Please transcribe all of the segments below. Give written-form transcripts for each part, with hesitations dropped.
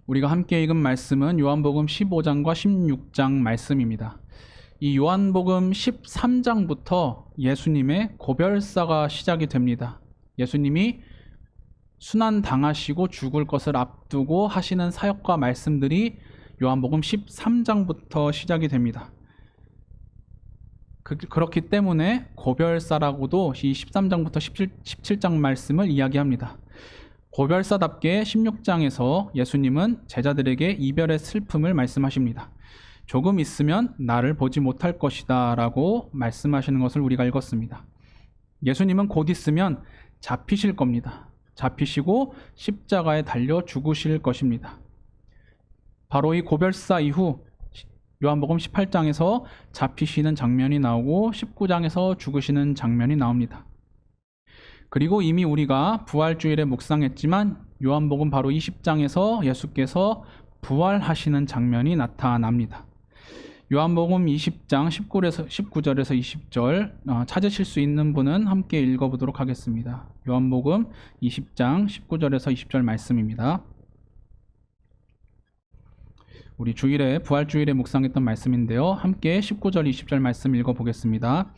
우리가 함께 읽은 말씀은 요한복음 15장과 16장 말씀입니다. 이 요한복음 13장부터 예수님의 고별사가 시작이 됩니다. 예수님이 순환당하시고 죽을 것을 앞두고 하시는 사역과 말씀들이 요한복음 13장부터 시작이 됩니다. 그렇기 때문에 고별사라고도 이 13장부터 17장 말씀을 이야기합니다. 고별사답게 16장에서 예수님은 제자들에게 이별의 슬픔을 말씀하십니다. 조금 있으면 나를 보지 못할 것이다 라고 말씀하시는 것을 우리가 읽었습니다. 예수님은 곧 있으면 잡히실 겁니다. 잡히시고 십자가에 달려 죽으실 것입니다. 바로 이 고별사 이후 요한복음 18장에서 잡히시는 장면이 나오고 19장에서 죽으시는 장면이 나옵니다. 그리고 이미 우리가 부활주일에 묵상했지만 요한복음 바로 20장에서 예수께서 부활하시는 장면이 나타납니다. 요한복음 20장 19절에서 20절 찾으실 수 있는 분은 함께 읽어보도록 하겠습니다. 요한복음 20장 19절에서 20절 말씀입니다. 우리 부활주일에 묵상했던 말씀인데요. 함께 19절 20절 말씀 읽어보겠습니다.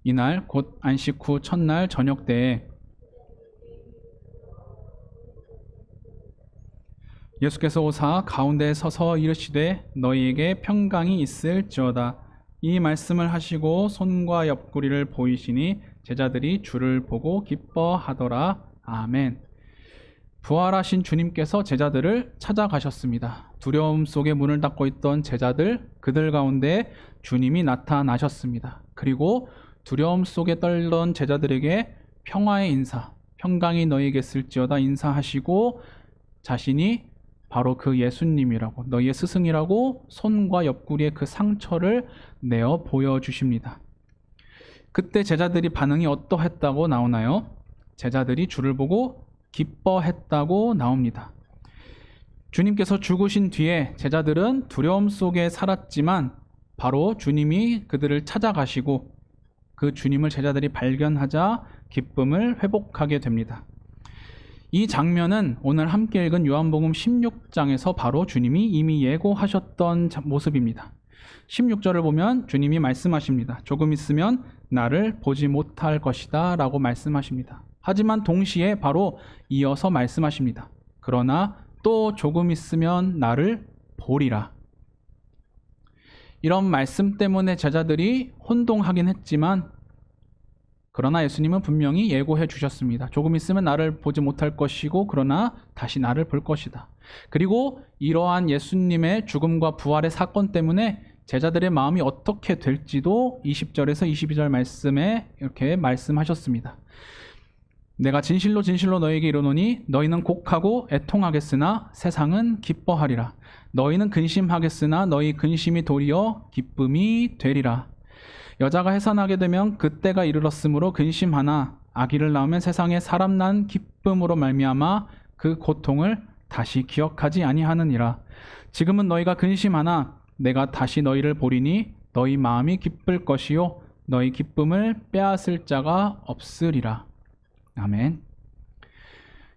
이날 곧 안식 후 첫날 저녁 때에 예수께서 오사 가운데에 서서 이르시되 너희에게 평강이 있을지어다. 이 말씀을 하시고 손과 옆구리를 보이시니 제자들이 주를 보고 기뻐하더라. 아멘. 부활하신 주님께서 제자들을 찾아가셨습니다. 두려움 속에 문을 닫고 있던 제자들, 그들 가운데 주님이 나타나셨습니다. 그리고 두려움 속에 떨던 제자들에게 평화의 인사, 평강이 너희에게 있을지어다 인사하시고 자신이 바로 그 예수님이라고, 너희의 스승이라고 손과 옆구리에 그 상처를 내어 보여주십니다. 그때 제자들이 반응이 어떠했다고 나오나요? 제자들이 주를 보고 기뻐했다고 나옵니다. 주님께서 죽으신 뒤에 제자들은 두려움 속에 살았지만 바로 주님이 그들을 찾아가시고 그 주님을 제자들이 발견하자 기쁨을 회복하게 됩니다. 이 장면은 오늘 함께 읽은 요한복음 16장에서 바로 주님이 이미 예고하셨던 모습입니다. 16절을 보면 주님이 말씀하십니다. 조금 있으면 나를 보지 못할 것이다 라고 말씀하십니다. 하지만 동시에 바로 이어서 말씀하십니다. 그러나 또 조금 있으면 나를 보리라. 이런 말씀 때문에 제자들이 혼동하긴 했지만 그러나 예수님은 분명히 예고해 주셨습니다. 조금 있으면 나를 보지 못할 것이고 그러나 다시 나를 볼 것이다. 그리고 이러한 예수님의 죽음과 부활의 사건 때문에 제자들의 마음이 어떻게 될지도 20절에서 22절 말씀에 이렇게 말씀하셨습니다. 내가 진실로 진실로 너희에게 이르노니 너희는 곡하고 애통하겠으나 세상은 기뻐하리라. 너희는 근심하겠으나 너희 근심이 도리어 기쁨이 되리라. 여자가 해산하게 되면 그때가 이르렀으므로 근심하나 아기를 낳으면 세상에 사람 난 기쁨으로 말미암아 그 고통을 다시 기억하지 아니하느니라. 지금은 너희가 근심하나 내가 다시 너희를 보리니 너희 마음이 기쁠 것이요 너희 기쁨을 빼앗을 자가 없으리라. 아멘.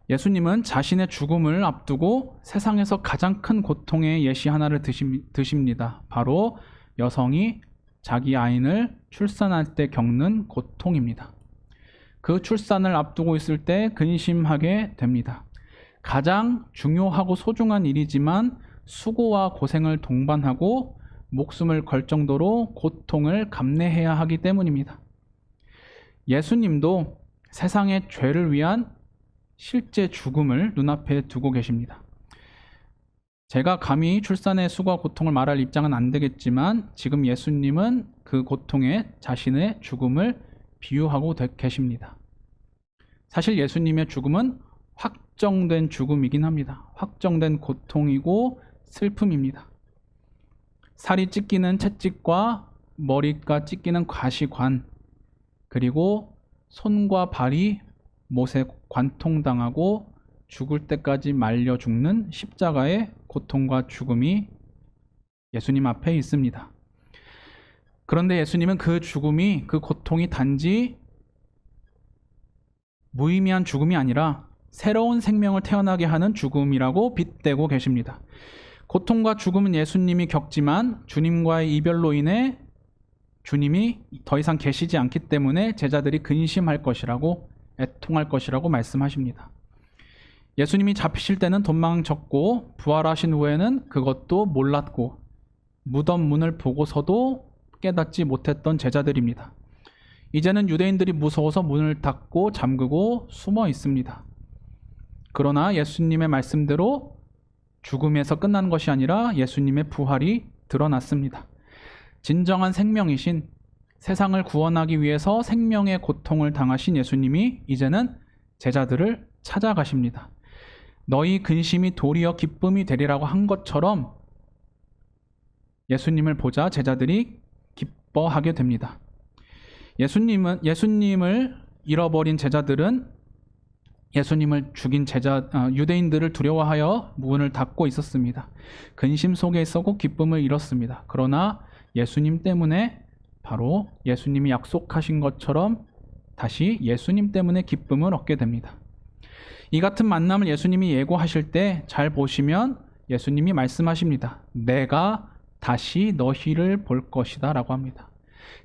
예수님은 자신의 죽음을 앞두고 세상에서 가장 큰 고통의 예시 하나를 드십니다. 바로 여성이 자기 아이를 출산할 때 겪는 고통입니다. 그 출산을 앞두고 있을 때 근심하게 됩니다. 가장 중요하고 소중한 일이지만 수고와 고생을 동반하고 목숨을 걸 정도로 고통을 감내해야 하기 때문입니다. 예수님도 세상의 죄를 위한 실제 죽음을 눈앞에 두고 계십니다. 제가 감히 출산의 수고와 고통을 말할 입장은 안 되겠지만 지금 예수님은 그 고통에 자신의 죽음을 비유하고 계십니다. 사실 예수님의 죽음은 확정된 죽음이긴 합니다. 확정된 고통이고 슬픔입니다. 살이 찢기는 채찍과 머리가 찢기는 가시관, 그리고 손과 발이 못에 관통당하고 죽을 때까지 말려 죽는 십자가의 고통과 죽음이 예수님 앞에 있습니다. 그런데 예수님은 그 죽음이, 그 고통이 단지 무의미한 죽음이 아니라 새로운 생명을 태어나게 하는 죽음이라고 빗대고 계십니다. 고통과 죽음은 예수님이 겪지만 주님과의 이별로 인해 주님이 더 이상 계시지 않기 때문에 제자들이 근심할 것이라고, 애통할 것이라고 말씀하십니다. 예수님이 잡히실 때는 도망쳤고 부활하신 후에는 그것도 몰랐고 무덤 문을 보고서도 깨닫지 못했던 제자들입니다. 이제는 유대인들이 무서워서 문을 닫고 잠그고 숨어 있습니다. 그러나 예수님의 말씀대로 죽음에서 끝난 것이 아니라 예수님의 부활이 드러났습니다. 진정한 생명이신, 세상을 구원하기 위해서 생명의 고통을 당하신 예수님이 이제는 제자들을 찾아가십니다. 너희 근심이 도리어 기쁨이 되리라고 한 것처럼 예수님을 보자 제자들이 기뻐하게 됩니다. 예수님을 잃어버린 제자들은 예수님을 죽인 유대인들을 두려워하여 문을 닫고 있었습니다. 근심 속에 있었고 기쁨을 잃었습니다. 그러나 예수님 때문에, 바로 예수님이 약속하신 것처럼 다시 예수님 때문에 기쁨을 얻게 됩니다. 이 같은 만남을 예수님이 예고하실 때 잘 보시면 예수님이 말씀하십니다. 내가 다시 너희를 볼 것이다 라고 합니다.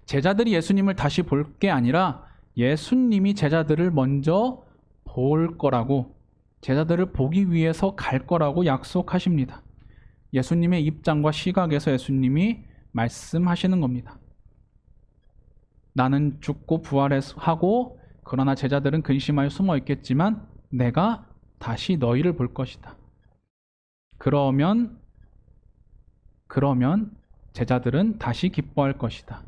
제자들이 예수님을 다시 볼 게 아니라 예수님이 제자들을 먼저 볼 거라고, 제자들을 보기 위해서 갈 거라고 약속하십니다. 예수님의 입장과 시각에서 예수님이 말씀하시는 겁니다. 나는 죽고 부활하고 그러나 제자들은 근심하여 숨어 있겠지만 내가 다시 너희를 볼 것이다. 그러면 제자들은 다시 기뻐할 것이다.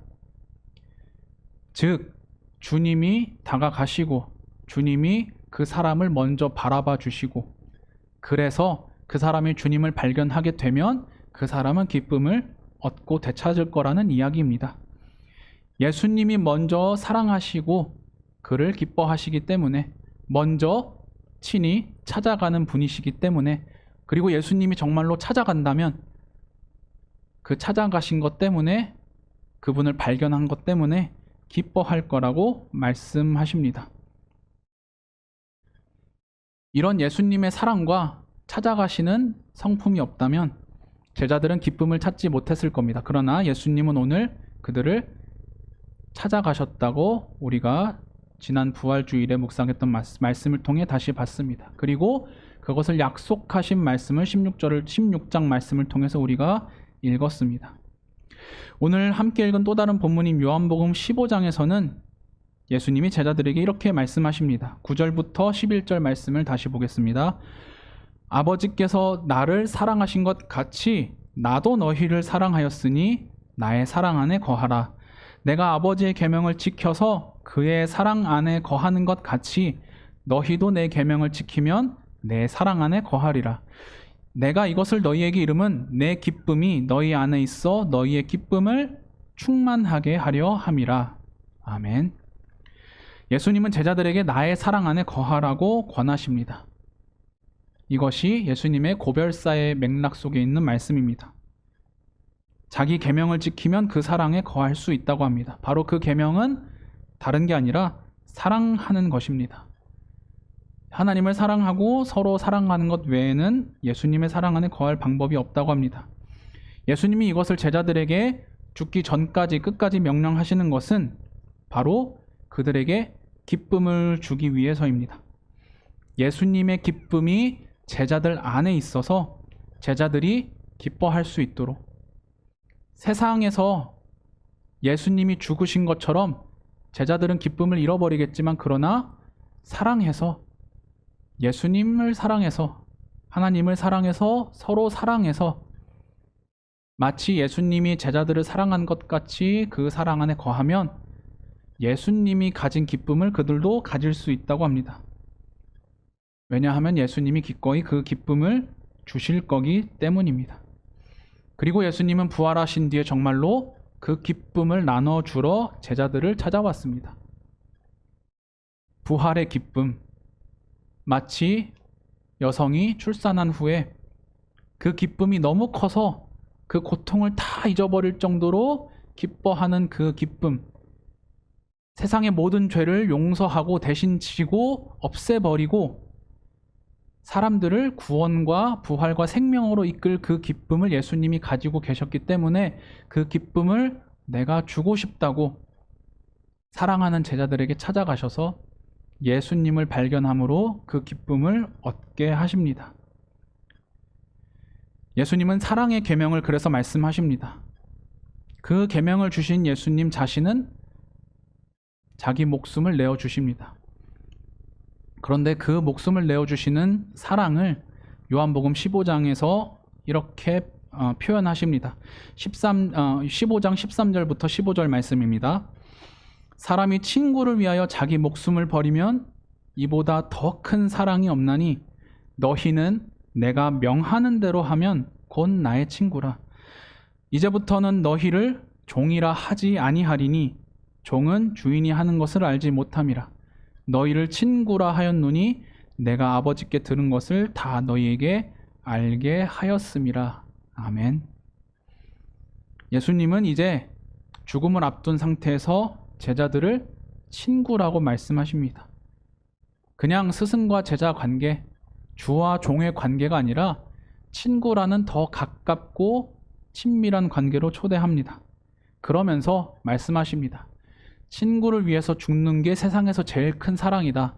즉 주님이 다가가시고 주님이 그 사람을 먼저 바라봐 주시고, 그래서 그 사람이 주님을 발견하게 되면 그 사람은 기쁨을 얻고 되찾을 거라는 이야기입니다. 예수님이 먼저 사랑하시고 그를 기뻐하시기 때문에, 먼저 친히 찾아가는 분이시기 때문에, 그리고 예수님이 정말로 찾아간다면 그 찾아가신 것 때문에, 그분을 발견한 것 때문에 기뻐할 거라고 말씀하십니다. 이런 예수님의 사랑과 찾아가시는 성품이 없다면 제자들은 기쁨을 찾지 못했을 겁니다. 그러나 예수님은 오늘 그들을 찾아가셨다고 우리가 지난 부활주일에 묵상했던 말씀을 통해 다시 봤습니다. 그리고 그것을 약속하신 말씀을 16장 말씀을 통해서 우리가 읽었습니다. 오늘 함께 읽은 또 다른 본문인 요한복음 15장에서는 예수님이 제자들에게 이렇게 말씀하십니다. 9절부터 11절 말씀을 다시 보겠습니다. 아버지께서 나를 사랑하신 것 같이 나도 너희를 사랑하였으니 나의 사랑 안에 거하라. 내가 아버지의 계명을 지켜서 그의 사랑 안에 거하는 것 같이 너희도 내 계명을 지키면 내 사랑 안에 거하리라. 내가 이것을 너희에게 이름은 내 기쁨이 너희 안에 있어 너희의 기쁨을 충만하게 하려 함이라. 아멘. 예수님은 제자들에게 나의 사랑 안에 거하라고 권하십니다. 이것이 예수님의 고별사의 맥락 속에 있는 말씀입니다. 자기 계명을 지키면 그 사랑에 거할 수 있다고 합니다. 바로 그 계명은 다른 게 아니라 사랑하는 것입니다. 하나님을 사랑하고 서로 사랑하는 것 외에는 예수님의 사랑 안에 거할 방법이 없다고 합니다. 예수님이 이것을 제자들에게 죽기 전까지 끝까지 명령하시는 것은 바로 그들에게 기쁨을 주기 위해서입니다. 예수님의 기쁨이 제자들 안에 있어서 제자들이 기뻐할 수 있도록, 세상에서 예수님이 죽으신 것처럼 제자들은 기쁨을 잃어버리겠지만, 그러나 사랑해서, 예수님을 사랑해서, 하나님을 사랑해서, 서로 사랑해서 마치 예수님이 제자들을 사랑한 것 같이 그 사랑 안에 거하면 예수님이 가진 기쁨을 그들도 가질 수 있다고 합니다. 왜냐하면 예수님이 기꺼이 그 기쁨을 주실 거기 때문입니다. 그리고 예수님은 부활하신 뒤에 정말로 그 기쁨을 나눠주러 제자들을 찾아왔습니다. 부활의 기쁨, 마치 여성이 출산한 후에 그 기쁨이 너무 커서 그 고통을 다 잊어버릴 정도로 기뻐하는 그 기쁨, 세상의 모든 죄를 용서하고 대신 지고 없애버리고 사람들을 구원과 부활과 생명으로 이끌 그 기쁨을 예수님이 가지고 계셨기 때문에 그 기쁨을 내가 주고 싶다고 사랑하는 제자들에게 찾아가셔서 예수님을 발견함으로 그 기쁨을 얻게 하십니다. 예수님은 사랑의 계명을 그래서 말씀하십니다. 그 계명을 주신 예수님 자신은 자기 목숨을 내어 주십니다. 그런데 그 목숨을 내어 주시는 사랑을 요한복음 15장에서 이렇게 표현하십니다. 15장 13절부터 15절 말씀입니다. 사람이 친구를 위하여 자기 목숨을 버리면 이보다 더 큰 사랑이 없나니 너희는 내가 명하는 대로 하면 곧 나의 친구라. 이제부터는 너희를 종이라 하지 아니하리니 종은 주인이 하는 것을 알지 못함이라. 너희를 친구라 하였노니 내가 아버지께 들은 것을 다 너희에게 알게 하였음이라. 아멘. 예수님은 이제 죽음을 앞둔 상태에서 제자들을 친구라고 말씀하십니다. 그냥 스승과 제자 관계, 주와 종의 관계가 아니라 친구라는 더 가깝고 친밀한 관계로 초대합니다. 그러면서 말씀하십니다. 친구를 위해서 죽는 게 세상에서 제일 큰 사랑이다.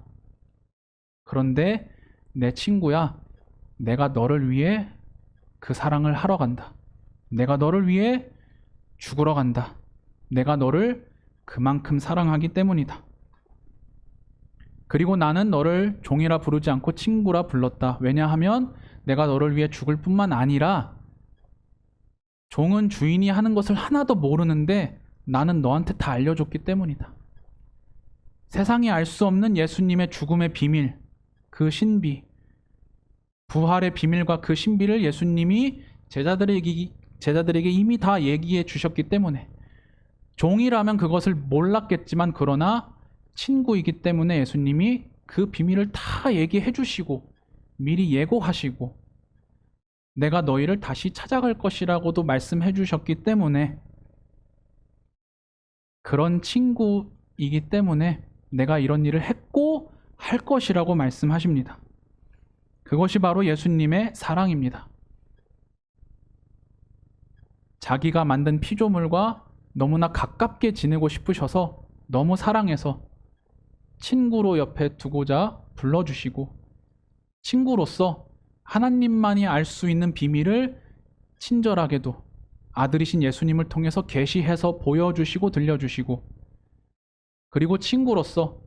그런데 내 친구야, 내가 너를 위해 그 사랑을 하러 간다. 내가 너를 위해 죽으러 간다. 내가 너를 그만큼 사랑하기 때문이다. 그리고 나는 너를 종이라 부르지 않고 친구라 불렀다. 왜냐하면 내가 너를 위해 죽을 뿐만 아니라 종은 주인이 하는 것을 하나도 모르는데 나는 너한테 다 알려줬기 때문이다. 세상이 알 수 없는 예수님의 죽음의 비밀, 그 신비, 부활의 비밀과 그 신비를 예수님이 제자들에게 이미 다 얘기해 주셨기 때문에 종이라면 그것을 몰랐겠지만 그러나 친구이기 때문에 예수님이 그 비밀을 다 얘기해 주시고 미리 예고하시고 내가 너희를 다시 찾아갈 것이라고도 말씀해 주셨기 때문에 그런 친구이기 때문에 내가 이런 일을 했고 할 것이라고 말씀하십니다. 그것이 바로 예수님의 사랑입니다. 자기가 만든 피조물과 너무나 가깝게 지내고 싶으셔서 너무 사랑해서 친구로 옆에 두고자 불러주시고 친구로서 하나님만이 알 수 있는 비밀을 친절하게도 아들이신 예수님을 통해서 계시해서 보여주시고 들려주시고 그리고 친구로서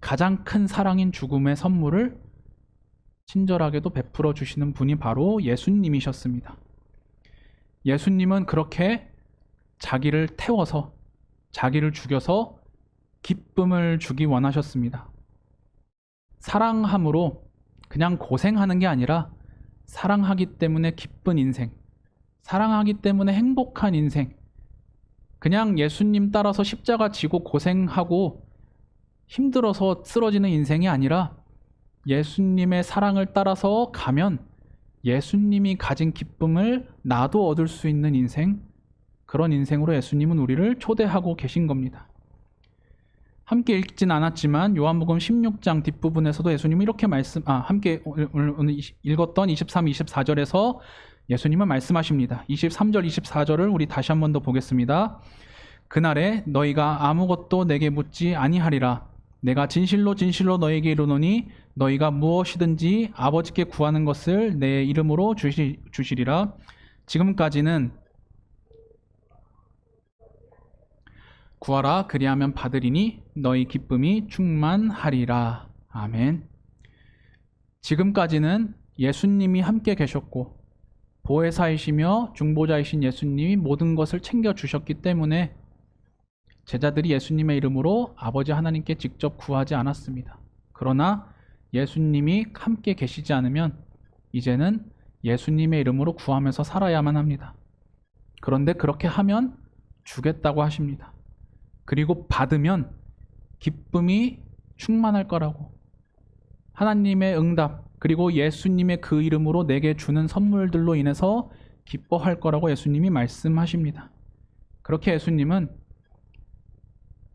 가장 큰 사랑인 죽음의 선물을 친절하게도 베풀어 주시는 분이 바로 예수님이셨습니다. 예수님은 그렇게 자기를 태워서 자기를 죽여서 기쁨을 주기 원하셨습니다. 사랑함으로 그냥 고생하는 게 아니라 사랑하기 때문에 기쁜 인생, 사랑하기 때문에 행복한 인생, 그냥 예수님 따라서 십자가 지고 고생하고 힘들어서 쓰러지는 인생이 아니라 예수님의 사랑을 따라서 가면 예수님이 가진 기쁨을 나도 얻을 수 있는 인생, 그런 인생으로 예수님은 우리를 초대하고 계신 겁니다. 함께 읽진 않았지만 요한복음 16장 뒷부분에서도 예수님이 이렇게 함께 오늘 읽었던 23, 24절에서 예수님은 말씀하십니다. 23절, 24절을 우리 다시 한 번 더 보겠습니다. 그날에 너희가 아무것도 내게 묻지 아니하리라. 내가 진실로 진실로 너희에게 이르노니 너희가 무엇이든지 아버지께 구하는 것을 내 이름으로 주시리라. 지금까지는 구하라 그리하면 받으리니 너희 기쁨이 충만하리라. 아멘. 지금까지는 예수님이 함께 계셨고 보혜사이시며 중보자이신 예수님이 모든 것을 챙겨주셨기 때문에 제자들이 예수님의 이름으로 아버지 하나님께 직접 구하지 않았습니다. 그러나 예수님이 함께 계시지 않으면 이제는 예수님의 이름으로 구하면서 살아야만 합니다. 그런데 그렇게 하면 주겠다고 하십니다. 그리고 받으면 기쁨이 충만할 거라고. 하나님의 응답 그리고 예수님의 그 이름으로 내게 주는 선물들로 인해서 기뻐할 거라고 예수님이 말씀하십니다. 그렇게 예수님은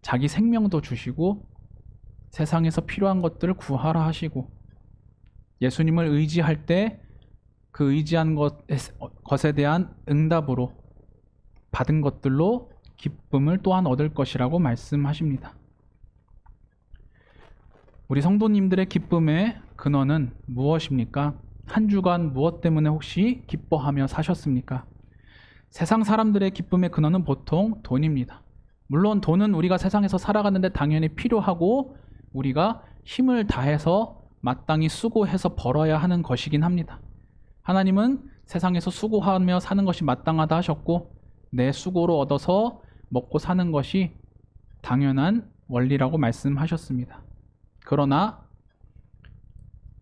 자기 생명도 주시고 세상에서 필요한 것들을 구하라 하시고 예수님을 의지할 때 그 의지한 것에 대한 응답으로 받은 것들로 기쁨을 또한 얻을 것이라고 말씀하십니다. 우리 성도님들의 기쁨의 근원은 무엇입니까? 한 주간 무엇 때문에 혹시 기뻐하며 사셨습니까? 세상 사람들의 기쁨의 근원은 보통 돈입니다. 물론 돈은 우리가 세상에서 살아가는데 당연히 필요하고 우리가 힘을 다해서 마땅히 수고해서 벌어야 하는 것이긴 합니다. 하나님은 세상에서 수고하며 사는 것이 마땅하다 하셨고 내 수고로 얻어서 먹고 사는 것이 당연한 원리라고 말씀하셨습니다. 그러나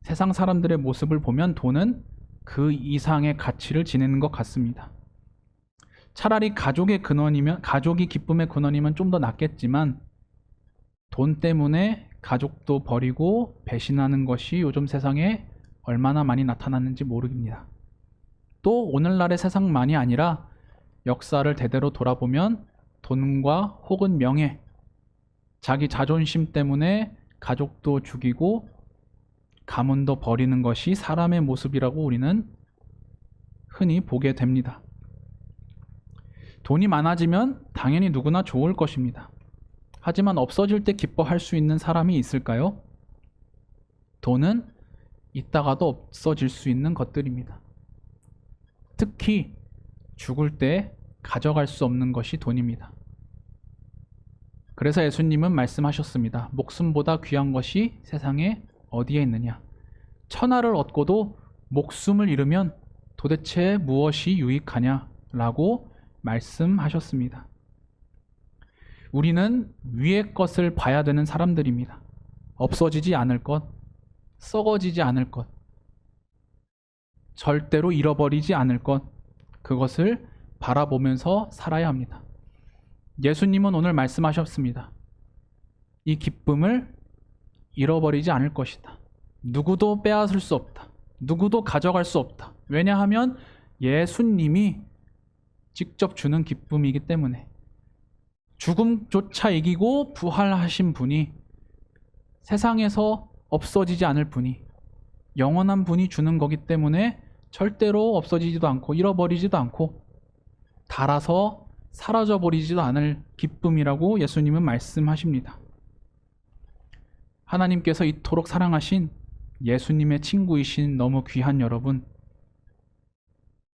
세상 사람들의 모습을 보면 돈은 그 이상의 가치를 지니는 것 같습니다. 차라리 가족이 기쁨의 근원이면 좀 더 낫겠지만 돈 때문에 가족도 버리고 배신하는 것이 요즘 세상에 얼마나 많이 나타났는지 모릅니다. 또 오늘날의 세상만이 아니라 역사를 대대로 돌아보면 돈과 혹은 명예, 자기 자존심 때문에 가족도 죽이고 가문도 버리는 것이 사람의 모습이라고 우리는 흔히 보게 됩니다. 돈이 많아지면 당연히 누구나 좋을 것입니다. 하지만 없어질 때 기뻐할 수 있는 사람이 있을까요? 돈은 있다가도 없어질 수 있는 것들입니다. 특히 죽을 때 가져갈 수 없는 것이 돈입니다. 그래서 예수님은 말씀하셨습니다. 목숨보다 귀한 것이 세상에 어디에 있느냐? 천하를 얻고도 목숨을 잃으면 도대체 무엇이 유익하냐? 라고 말씀하셨습니다. 우리는 위의 것을 봐야 되는 사람들입니다. 없어지지 않을 것, 썩어지지 않을 것, 절대로 잃어버리지 않을 것, 그것을 바라보면서 살아야 합니다. 예수님은 오늘 말씀하셨습니다. 이 기쁨을 잃어버리지 않을 것이다. 누구도 빼앗을 수 없다. 누구도 가져갈 수 없다. 왜냐하면 예수님이 직접 주는 기쁨이기 때문에 죽음조차 이기고 부활하신 분이 세상에서 없어지지 않을 분이 영원한 분이 주는 거기 때문에 절대로 없어지지도 않고 잃어버리지도 않고 닳아서 사라져버리지도 않을 기쁨이라고 예수님은 말씀하십니다. 하나님께서 이토록 사랑하신 예수님의 친구이신 너무 귀한 여러분,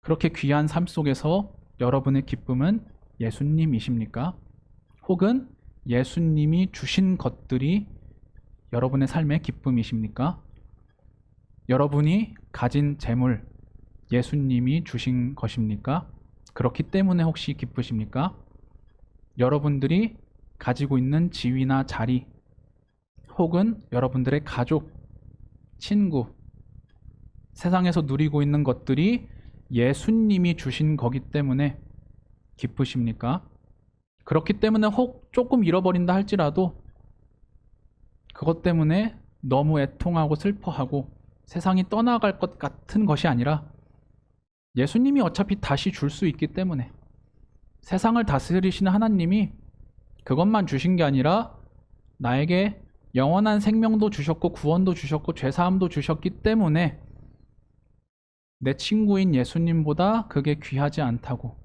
그렇게 귀한 삶 속에서 여러분의 기쁨은 예수님이십니까? 혹은 예수님이 주신 것들이 여러분의 삶의 기쁨이십니까? 여러분이 가진 재물, 예수님이 주신 것입니까? 그렇기 때문에 혹시 기쁘십니까? 여러분들이 가지고 있는 지위나 자리, 혹은 여러분들의 가족, 친구, 세상에서 누리고 있는 것들이 예수님이 주신 거기 때문에 기쁘십니까? 그렇기 때문에 혹 조금 잃어버린다 할지라도 그것 때문에 너무 애통하고 슬퍼하고 세상이 떠나갈 것 같은 것이 아니라 예수님이 어차피 다시 줄 수 있기 때문에 세상을 다스리시는 하나님이 그것만 주신 게 아니라 나에게 영원한 생명도 주셨고 구원도 주셨고 죄사함도 주셨기 때문에 내 친구인 예수님보다 그게 귀하지 않다고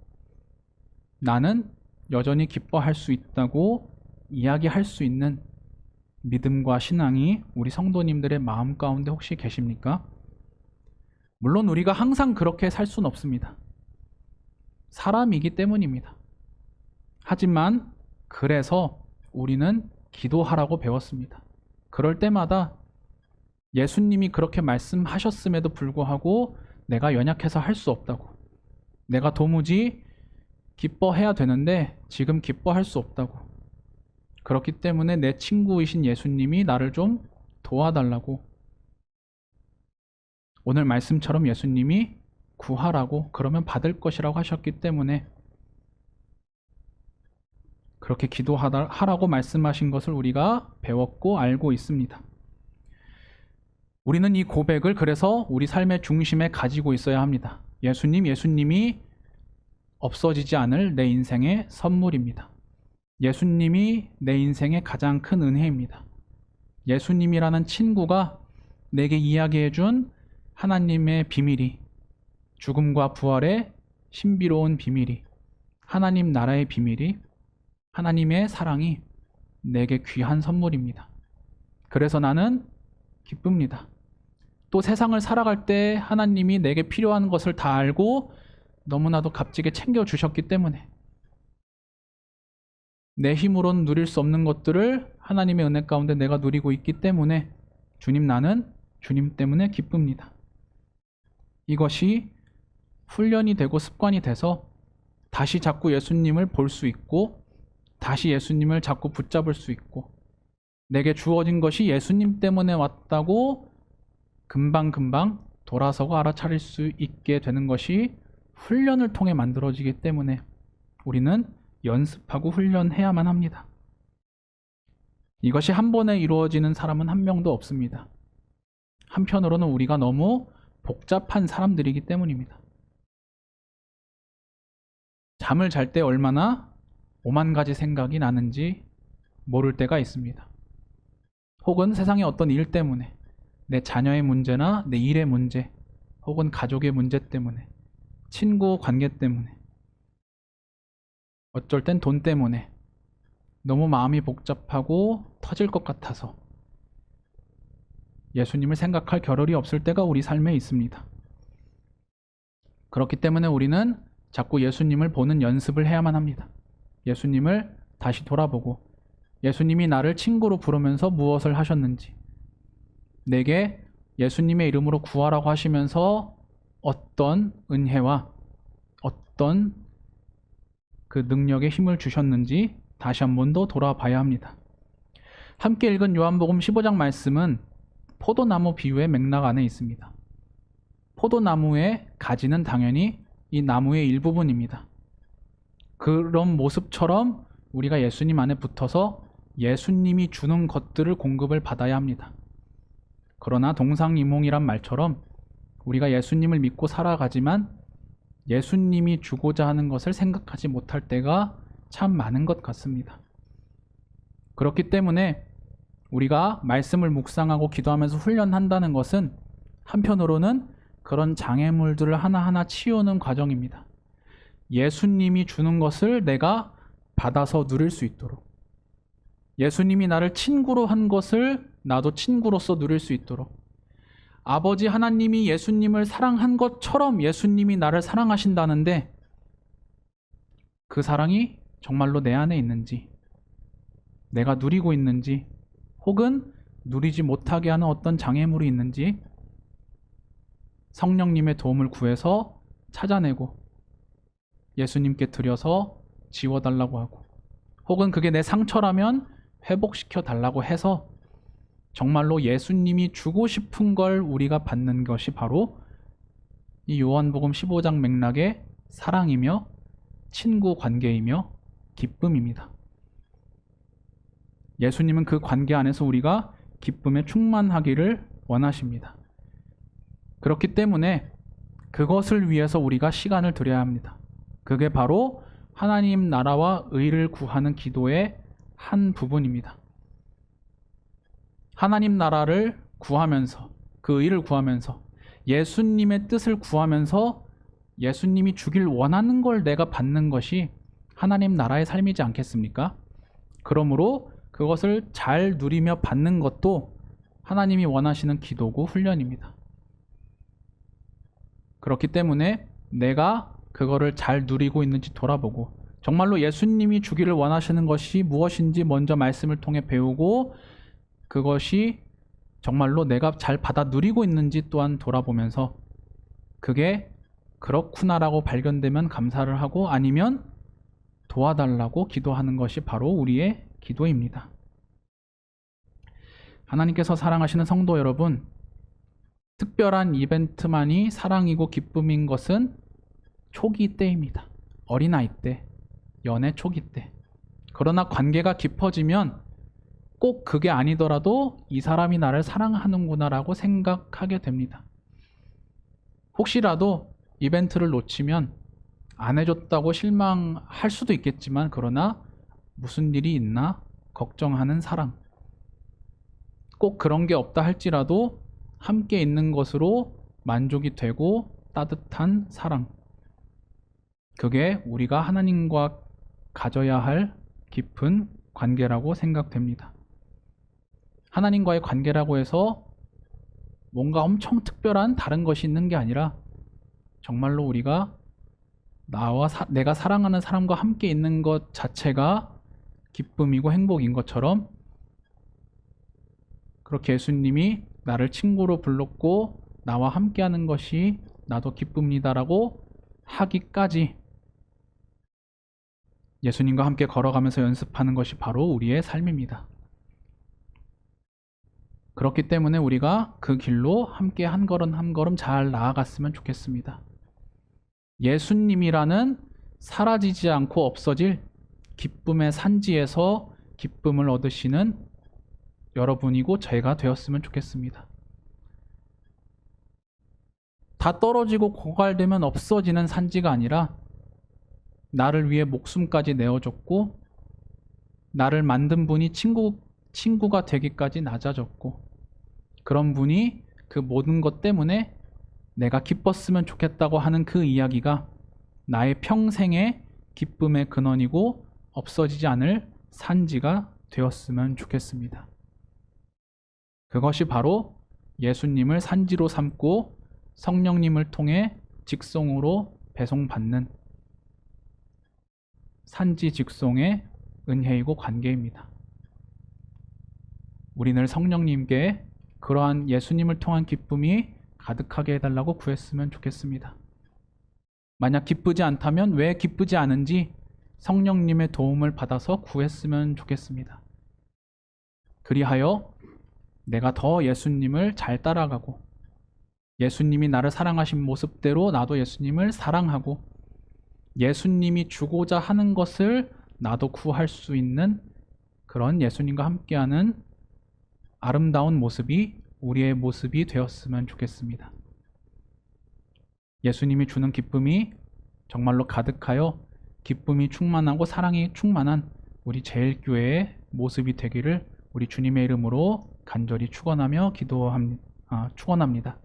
나는 여전히 기뻐할 수 있다고 이야기할 수 있는 믿음과 신앙이 우리 성도님들의 마음 가운데 혹시 계십니까? 물론 우리가 항상 그렇게 살 수는 없습니다. 사람이기 때문입니다. 하지만 그래서 우리는 기도하라고 배웠습니다. 그럴 때마다 예수님이 그렇게 말씀하셨음에도 불구하고 내가 연약해서 할 수 없다고, 내가 도무지 기뻐해야 되는데 지금 기뻐할 수 없다고, 그렇기 때문에 내 친구이신 예수님이 나를 좀 도와달라고, 오늘 말씀처럼 예수님이 구하라고, 그러면 받을 것이라고 하셨기 때문에 그렇게 기도하라고 말씀하신 것을 우리가 배웠고 알고 있습니다. 우리는 이 고백을 그래서 우리 삶의 중심에 가지고 있어야 합니다. 예수님이 없어지지 않을 내 인생의 선물입니다. 예수님이 내 인생의 가장 큰 은혜입니다. 예수님이라는 친구가 내게 이야기해준 하나님의 비밀이, 죽음과 부활의 신비로운 비밀이, 하나님 나라의 비밀이, 하나님의 사랑이 내게 귀한 선물입니다. 그래서 나는 기쁩니다. 또 세상을 살아갈 때 하나님이 내게 필요한 것을 다 알고 너무나도 값지게 챙겨주셨기 때문에, 내 힘으로는 누릴 수 없는 것들을 하나님의 은혜 가운데 내가 누리고 있기 때문에 주님, 나는 주님 때문에 기쁩니다. 이것이 훈련이 되고 습관이 돼서 다시 자꾸 예수님을 볼 수 있고, 다시 예수님을 자꾸 붙잡을 수 있고, 내게 주어진 것이 예수님 때문에 왔다고 금방금방 돌아서고 알아차릴 수 있게 되는 것이 훈련을 통해 만들어지기 때문에 우리는 연습하고 훈련해야만 합니다. 이것이 한 번에 이루어지는 사람은 한 명도 없습니다. 한편으로는 우리가 너무 복잡한 사람들이기 때문입니다. 잠을 잘 때 얼마나 오만 가지 생각이 나는지 모를 때가 있습니다. 혹은 세상의 어떤 일 때문에, 내 자녀의 문제나 내 일의 문제, 혹은 가족의 문제 때문에, 친구 관계 때문에, 어쩔 땐 돈 때문에 너무 마음이 복잡하고 터질 것 같아서 예수님을 생각할 겨를이 없을 때가 우리 삶에 있습니다. 그렇기 때문에 우리는 자꾸 예수님을 보는 연습을 해야만 합니다. 예수님을 다시 돌아보고, 예수님이 나를 친구로 부르면서 무엇을 하셨는지, 내게 예수님의 이름으로 구하라고 하시면서 어떤 은혜와 어떤 그 능력의 힘을 주셨는지 다시 한 번 더 돌아봐야 합니다. 함께 읽은 요한복음 15장 말씀은 포도나무 비유의 맥락 안에 있습니다. 포도나무의 가지는 당연히 이 나무의 일부분입니다. 그런 모습처럼 우리가 예수님 안에 붙어서 예수님이 주는 것들을 공급을 받아야 합니다. 그러나 동상이몽이란 말처럼 우리가 예수님을 믿고 살아가지만 예수님이 주고자 하는 것을 생각하지 못할 때가 참 많은 것 같습니다. 그렇기 때문에 우리가 말씀을 묵상하고 기도하면서 훈련한다는 것은 한편으로는 그런 장애물들을 하나하나 치우는 과정입니다. 예수님이 주는 것을 내가 받아서 누릴 수 있도록, 예수님이 나를 친구로 한 것을 나도 친구로서 누릴 수 있도록, 아버지 하나님이 예수님을 사랑한 것처럼 예수님이 나를 사랑하신다는데 그 사랑이 정말로 내 안에 있는지, 내가 누리고 있는지, 혹은 누리지 못하게 하는 어떤 장애물이 있는지 성령님의 도움을 구해서 찾아내고 예수님께 드려서 지워달라고 하고, 혹은 그게 내 상처라면 회복시켜 달라고 해서 정말로 예수님이 주고 싶은 걸 우리가 받는 것이 바로 이 요한복음 15장 맥락의 사랑이며 친구 관계이며 기쁨입니다. 예수님은 그 관계 안에서 우리가 기쁨에 충만하기를 원하십니다. 그렇기 때문에 그것을 위해서 우리가 시간을 들여야 합니다. 그게 바로 하나님 나라와 의를 구하는 기도의 한 부분입니다. 하나님 나라를 구하면서, 그 의를 구하면서, 예수님의 뜻을 구하면서 예수님이 주길 원하는 걸 내가 받는 것이 하나님 나라의 삶이지 않겠습니까? 그러므로 그것을 잘 누리며 받는 것도 하나님이 원하시는 기도고 훈련입니다. 그렇기 때문에 내가 그거를 잘 누리고 있는지 돌아보고, 정말로 예수님이 주기를 원하시는 것이 무엇인지 먼저 말씀을 통해 배우고, 그것이 정말로 내가 잘 받아 누리고 있는지 또한 돌아보면서 그게 그렇구나라고 발견되면 감사를 하고, 아니면 도와달라고 기도하는 것이 바로 우리의 기도입니다. 하나님께서 사랑하시는 성도 여러분, 특별한 이벤트만이 사랑이고 기쁨인 것은 초기 때입니다. 어린아이 때, 연애 초기 때. 그러나 관계가 깊어지면 꼭 그게 아니더라도 이 사람이 나를 사랑하는구나라고 생각하게 됩니다. 혹시라도 이벤트를 놓치면 안 해줬다고 실망할 수도 있겠지만, 그러나 무슨 일이 있나 걱정하는 사랑, 꼭 그런 게 없다 할지라도 함께 있는 것으로 만족이 되고 따뜻한 사랑. 그게 우리가 하나님과 가져야 할 깊은 관계라고 생각됩니다. 하나님과의 관계라고 해서 뭔가 엄청 특별한 다른 것이 있는 게 아니라 정말로 우리가 내가 사랑하는 사람과 함께 있는 것 자체가 기쁨이고 행복인 것처럼, 그렇게 예수님이 나를 친구로 불렀고 나와 함께하는 것이 나도 기쁩니다라고 하기까지 예수님과 함께 걸어가면서 연습하는 것이 바로 우리의 삶입니다. 그렇기 때문에 우리가 그 길로 함께 한 걸음 한 걸음 잘 나아갔으면 좋겠습니다. 예수님이라는 사라지지 않고 없어질 기쁨의 산지에서 기쁨을 얻으시는 여러분이고 제가 되었으면 좋겠습니다. 다 떨어지고 고갈되면 없어지는 산지가 아니라 나를 위해 목숨까지 내어줬고 나를 만든 분이 친구가 되기까지 낮아졌고 그런 분이 그 모든 것 때문에 내가 기뻤으면 좋겠다고 하는 그 이야기가 나의 평생의 기쁨의 근원이고 없어지지 않을 산지가 되었으면 좋겠습니다. 그것이 바로 예수님을 산지로 삼고 성령님을 통해 직송으로 배송받는 산지 직송의 은혜이고 관계입니다. 우리는 성령님께 그러한 예수님을 통한 기쁨이 가득하게 해달라고 구했으면 좋겠습니다. 만약 기쁘지 않다면 왜 기쁘지 않은지 성령님의 도움을 받아서 구했으면 좋겠습니다. 그리하여 내가 더 예수님을 잘 따라가고 예수님이 나를 사랑하신 모습대로 나도 예수님을 사랑하고 예수님이 주고자 하는 것을 나도 구할 수 있는 그런 예수님과 함께하는 아름다운 모습이 우리의 모습이 되었으면 좋겠습니다. 예수님이 주는 기쁨이 정말로 가득하여 기쁨이 충만하고 사랑이 충만한 우리 제일교회의 모습이 되기를 우리 주님의 이름으로 간절히 축원합니다.